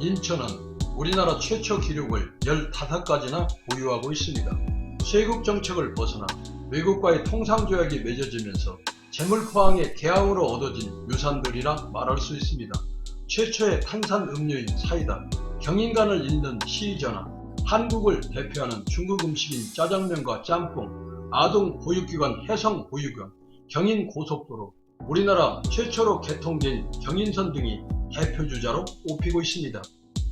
인천은 우리나라 최초 기록을 15가지나 보유하고 있습니다. 세국 정책을 벗어나 외국과의 통상조약이 맺어지면서 재물포항의 개항으로 얻어진 유산들이라 말할 수 있습니다. 최초의 탄산음료인 사이다, 경인관을 잇는 시전화, 한국을 대표하는 중국 음식인 짜장면과 짬뽕, 아동 보육기관 해성 보육원, 경인고속도로, 우리나라 최초로 개통된 경인선 등이 대표주자로 꼽히고 있습니다.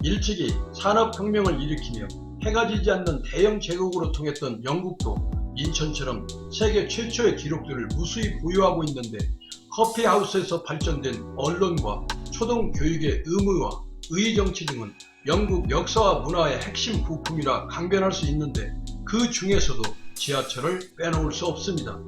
일찍이 산업혁명을 일으키며 해가 지지 않는 대영 제국으로 통했던 영국도 인천처럼 세계 최초의 기록들을 무수히 보유하고 있는데, 커피하우스에서 발전된 언론과 초등교육의 의무와 의정치 등은 영국 역사와 문화의 핵심 부품이라 강변할 수 있는데, 그 중에서도 지하철을 빼놓을 수 없습니다.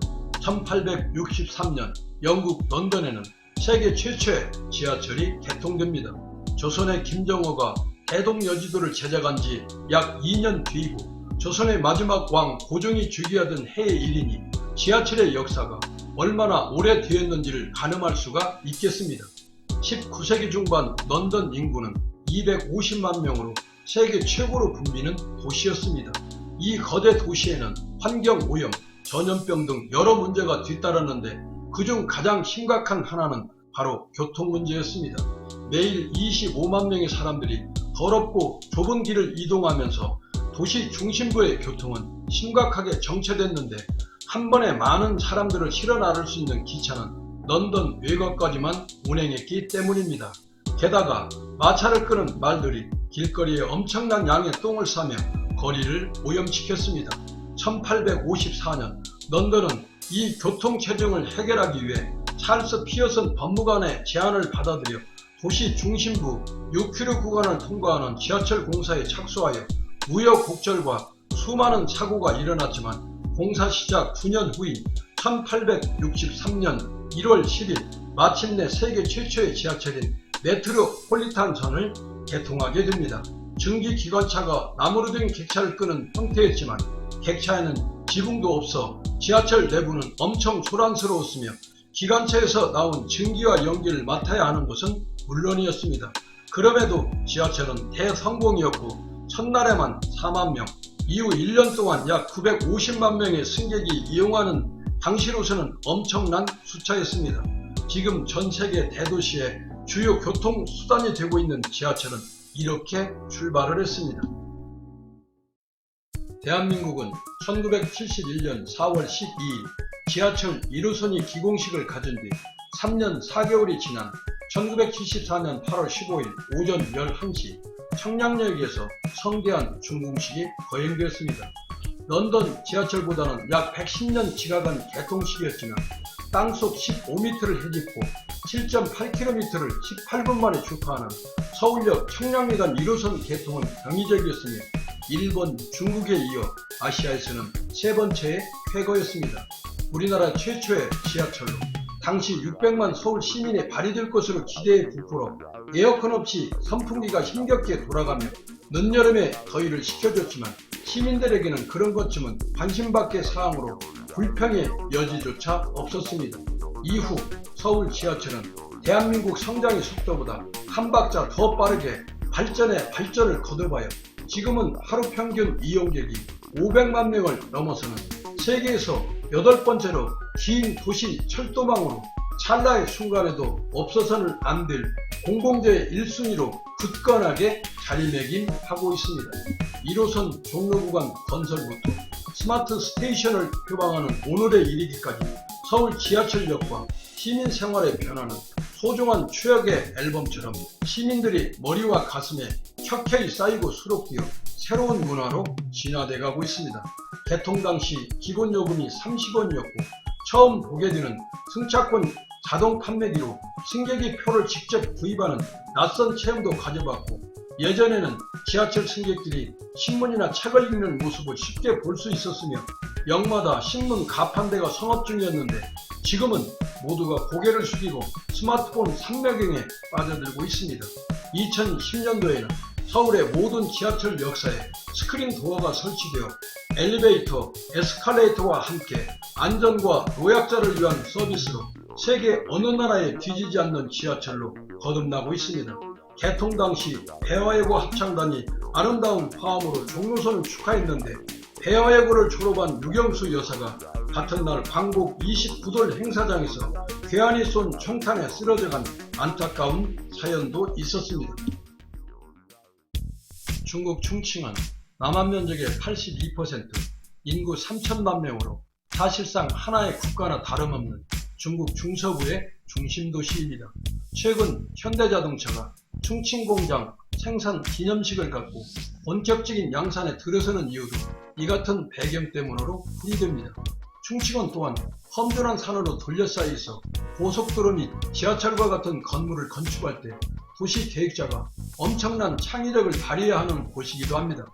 1863년 영국 런던에는 세계 최초의 지하철이 개통됩니다. 조선의 김정호가 대동여지도를 제작한 지 약 2년 뒤이고, 조선의 마지막 왕 고종이 즉위하던 해의 일이니 지하철의 역사가 얼마나 오래되었는지를 가늠할 수가 있겠습니다. 19세기 중반 런던 인구는 250만 명으로 세계 최고로 붐비는 도시였습니다. 이 거대 도시에는 환경오염, 전염병 등 여러 문제가 뒤따랐는데, 그중 가장 심각한 하나는 바로 교통 문제였습니다. 매일 25만 명의 사람들이 더럽고 좁은 길을 이동하면서 도시 중심부의 교통은 심각하게 정체됐는데, 한 번에 많은 사람들을 실어 나를 수 있는 기차는 런던 외곽까지만 운행했기 때문입니다. 게다가 마차를 끄는 말들이 길거리에 엄청난 양의 똥을 싸며 거리를 오염시켰습니다. 1854년 런던은 이 교통체증을 해결하기 위해 찰스 피어슨 법무관의 제안을 받아들여 도시 중심부 6km 구간을 통과하는 지하철 공사에 착수하여 우여곡절과 수많은 사고가 일어났지만, 공사 시작 9년 후인 1863년 1월 10일 마침내 세계 최초의 지하철인 메트로폴리탄선을 개통하게 됩니다. 증기기관차가 나무로 된 객차를 끄는 형태였지만, 객차에는 지붕도 없어 지하철 내부는 엄청 소란스러웠으며, 기관차에서 나온 증기와 연기를 맡아야 하는 것은 물론이었습니다. 그럼에도 지하철은 대성공이었고, 첫날에만 4만 명, 이후 1년 동안 약 950만 명의 승객이 이용하는 당시로서는 엄청난 숫자였습니다. 지금 전 세계 대도시의 주요 교통수단이 되고 있는 지하철은 이렇게 출발을 했습니다. 대한민국은 1971년 4월 12일 지하철 1호선이 기공식을 가진 뒤 3년 4개월이 지난 1974년 8월 15일 오전 11시 청량역에서 성대한 준공식이 거행되었습니다. 런던 지하철보다는 약 110년 지나간 개통식이었지만, 땅속 15m를 헤집고 7.8km를 18분 만에 주파하는 서울역 청량리간 1호선 개통은 경이적이었으며, 일본, 중국에 이어 아시아에서는 세 번째의 쾌거였습니다. 우리나라 최초의 지하철로 당시 600만 서울 시민의 발이 될 것으로 기대에 부풀어 에어컨 없이 선풍기가 힘겹게 돌아가며 늦여름에 더위를 식혀줬지만, 시민들에게는 그런 것쯤은 관심 밖의 사항으로 불평의 여지조차 없었습니다. 이후 서울 지하철은 대한민국 성장의 속도보다 한 박자 더 빠르게 발전에 발전을 거듭하여 지금은 하루 평균 이용객이 500만 명을 넘어서는 세계에서 8번째로 긴 도시 철도망으로 찰나의 순간에도 없어서는 안 될 공공재의 1순위로 굳건하게 자리매김하고 있습니다. 1호선 종로구간 건설부터 스마트 스테이션을 표방하는 오늘에 이르기까지 서울 지하철역과 시민 생활의 변화는 소중한 추억의 앨범처럼 시민들이 머리와 가슴에 켜켜이 쌓이고 수록되어 새로운 문화로 진화돼가고 있습니다. 개통 당시 기본 요금이 30원이었고, 처음 보게 되는 승차권 자동 판매기로 승객이 표를 직접 구입하는 낯선 체험도 가져봤고, 예전에는 지하철 승객들이 신문이나 책을 읽는 모습을 쉽게 볼 수 있었으며, 역마다 신문 가판대가 성업 중이었는데, 지금은 모두가 고개를 숙이고 스마트폰 삼매경에 빠져들고 있습니다. 2010년도에는 서울의 모든 지하철 역사에 스크린 도어가 설치되어 엘리베이터, 에스컬레이터와 함께 안전과 노약자를 위한 서비스로 세계 어느 나라에 뒤지지 않는 지하철로 거듭나고 있습니다. 개통 당시 배화예고 합창단이 아름다운 화음으로 종로선을 축하했는데 배화예고를 졸업한 유경수 여사가 같은 날 광복 29돌 행사장에서 괴한이 쏜 총탄에 쓰러져간 안타까운 사연도 있었습니다. 중국 충칭은 남한 면적의 82%, 인구 3천만 명으로 사실상 하나의 국가나 다름없는 중국 중서부의 중심 도시입니다. 최근 현대자동차가 충칭 공장 생산 기념식을 갖고 본격적인 양산에 들어서는 이유도 이 같은 배경 때문으로 풀이됩니다. 충칭은 또한 험준한 산으로 둘러싸여 있어 고속도로 및 지하철과 같은 건물을 건축할 때 도시 계획자가 엄청난 창의력을 발휘해야 하는 곳이기도 합니다.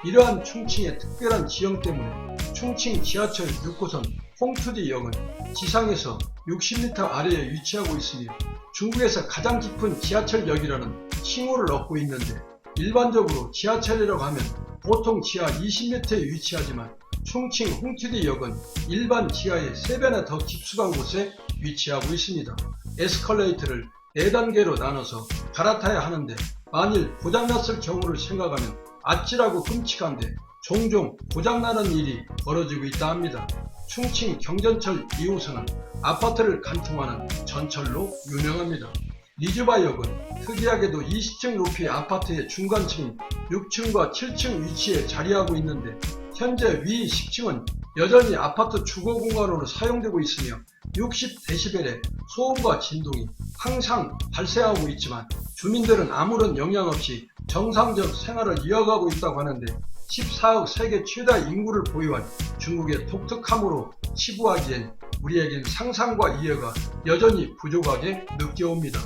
이러한 충칭의 특별한 지형 때문에 충칭 지하철 6호선 홍투디역은 지상에서 60m 아래에 위치하고 있으며 중국에서 가장 깊은 지하철역이라는 칭호를 얻고 있는데, 일반적으로 지하철이라고 하면 보통 지하 20m에 위치하지만 충칭 홍투디역은 일반 지하의 3배나 더 깊숙한 곳에 위치하고 있습니다. 에스컬레이터를 4단계로 나눠서 갈아타야 하는데 만일 고장났을 경우를 생각하면 아찔하고 끔찍한데 종종 고장나는 일이 벌어지고 있다 합니다. 충칭 경전철 2호선은 아파트를 관통하는 전철로 유명합니다. 리즈바역은 특이하게도 20층 높이의 아파트의 중간층인 6층과 7층 위치에 자리하고 있는데 현재 위 10층은 여전히 아파트 주거 공간으로 사용되고 있으며 60데시벨의 소음과 진동이 항상 발생하고 있지만 주민들은 아무런 영향 없이 정상적 생활을 이어가고 있다고 하는데 14억 세계 최다 인구를 보유한 중국의 독특함으로 치부하기엔 우리에겐 상상과 이해가 여전히 부족하게 느껴옵니다.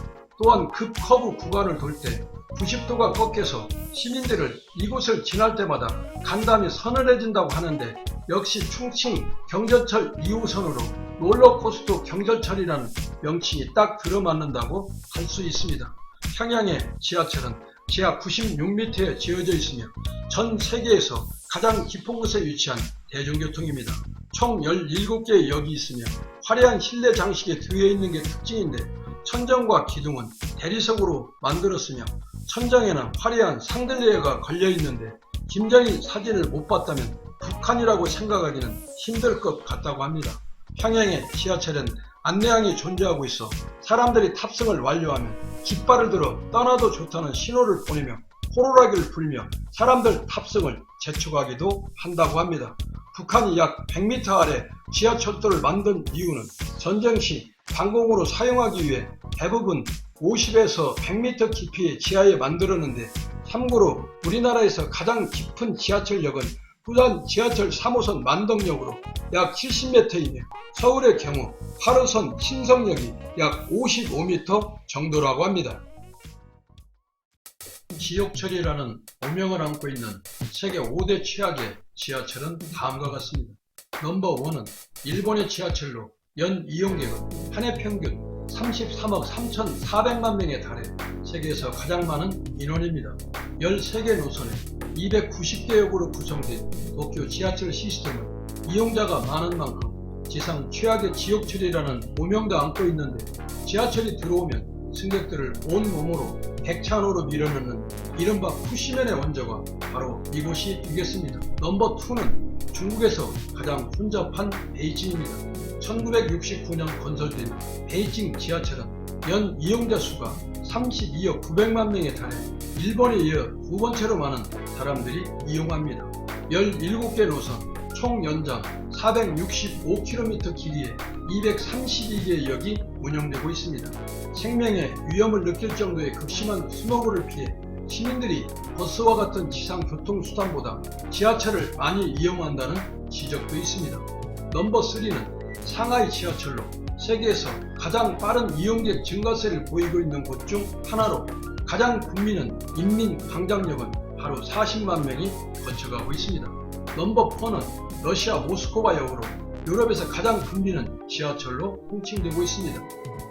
또한 급커브 구간을 돌 때 90도가 꺾여서 시민들을 이곳을 지날 때마다 간담이 서늘해진다고 하는데 역시 충칭 경전철 2호선으로 롤러코스터 경전철이라는 명칭이 딱 들어맞는다고 할 수 있습니다. 평양의 지하철은 지하 96m에 지어져 있으며 전 세계에서 가장 깊은 곳에 위치한 대중교통입니다. 총 17개의 역이 있으며 화려한 실내 장식에 들어 있는 게 특징인데 천정과 기둥은 대리석으로 만들었으며 천장에는 화려한 샹들리에가 걸려 있는데 김정일 사진을 못 봤다면 북한이라고 생각하기는 힘들 것 같다고 합니다. 평양의 지하철엔 안내양이 존재하고 있어 사람들이 탑승을 완료하면 깃발을 들어 떠나도 좋다는 신호를 보내며 호루라기를 불며 사람들 탑승을 재촉하기도 한다고 합니다. 북한이 약 100m 아래 지하철도를 만든 이유는 전쟁 시 방공으로 사용하기 위해 대부분 50에서 100m 깊이의 지하에 만들었는데, 참고로 우리나라에서 가장 깊은 지하철역은 부산 지하철 3호선 만덕역으로 약 70m이며 서울의 경우 8호선 신성역이 약 55m 정도라고 합니다. 지옥철이라는 오명을 안고 있는 세계 5대 최악의 지하철은 다음과 같습니다. 넘버 1은 일본의 지하철로 연 이용객은 한 해 평균 33억 3,400만 명에 달해 세계에서 가장 많은 인원입니다. 13개 노선에 290개 역으로 구성된 도쿄 지하철 시스템은 이용자가 많은 만큼 지상 최악의 지옥철이라는 오명도 안고 있는데, 지하철이 들어오면 승객들을 온몸으로 백찬호로 밀어넣는 이른바 푸시맨의 원조가 바로 이곳이 되겠습니다. 넘버 2는 중국에서 가장 혼잡한 베이징입니다. 1969년 건설된 베이징 지하철은 연 이용자 수가 32억 900만 명에 달해 일본에 이어 두 번째로 많은 사람들이 이용합니다. 17개 노선, 총 연장 465km 길이의 232개의 역이 운영되고 있습니다. 생명의 위험을 느낄 정도의 극심한 스모그를 피해 시민들이 버스와 같은 지상 교통수단보다 지하철을 많이 이용한다는 지적도 있습니다. 넘버 3는 상하이 지하철로 세계에서 가장 빠른 이용객 증가세를 보이고 있는 곳 중 하나로 가장 북미는 인민광장역은 바로 40만 명이 거쳐가고 있습니다. 넘버 4는 러시아 모스크바역으로 유럽에서 가장 북미는 지하철로 통칭되고 있습니다.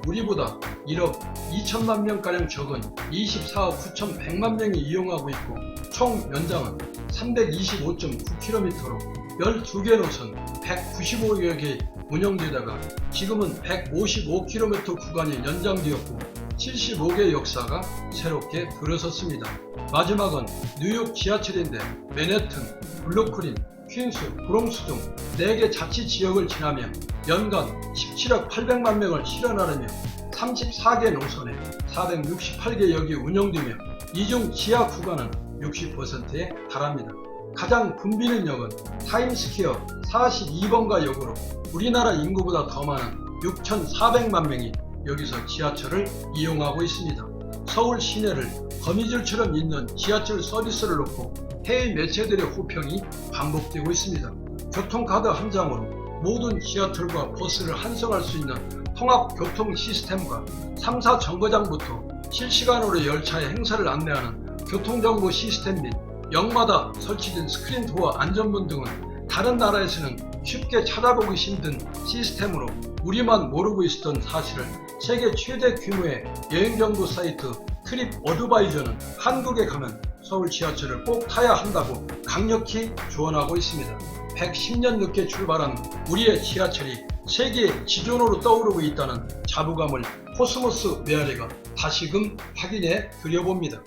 우리보다 1억 2천만 명가량 적은 24억 9,100만 명이 이용하고 있고 총 연장은 325.9km로 12개 노선 195여 개 운영되다가 지금은 155km 구간이 연장되었고 75개 역사가 새롭게 들어섰습니다. 마지막은 뉴욕 지하철인데 맨해튼, 블루클린, 퀸스, 브롱스 등 4개 자치 지역을 지나며 연간 17억 800만 명을 실현하려며 34개 노선에 468개 역이 운영되며 이중 지하 구간은 60%에 달합니다. 가장 붐비는 역은 타임스퀘어 42번가 역으로 우리나라 인구보다 더 많은 6,400만 명이 여기서 지하철을 이용하고 있습니다. 서울 시내를 거미줄처럼 잇는 지하철 서비스를 놓고 해외 매체들의 호평이 반복되고 있습니다. 교통카드 한 장으로 모든 지하철과 버스를 환승할 수 있는 통합교통 시스템과 3사 정거장부터 실시간으로 열차의 행사를 안내하는 교통정보 시스템 및 역마다 설치된 스크린 도어 안전문 등은 다른 나라에서는 쉽게 찾아보기 힘든 시스템으로 우리만 모르고 있었던 사실을 세계 최대 규모의 여행정보 사이트 트립 어드바이저는 한국에 가면 서울 지하철을 꼭 타야 한다고 강력히 조언하고 있습니다. 110년 늦게 출발한 우리의 지하철이 세계의 지존으로 떠오르고 있다는 자부감을 코스모스 메아리가 다시금 확인해 드려봅니다.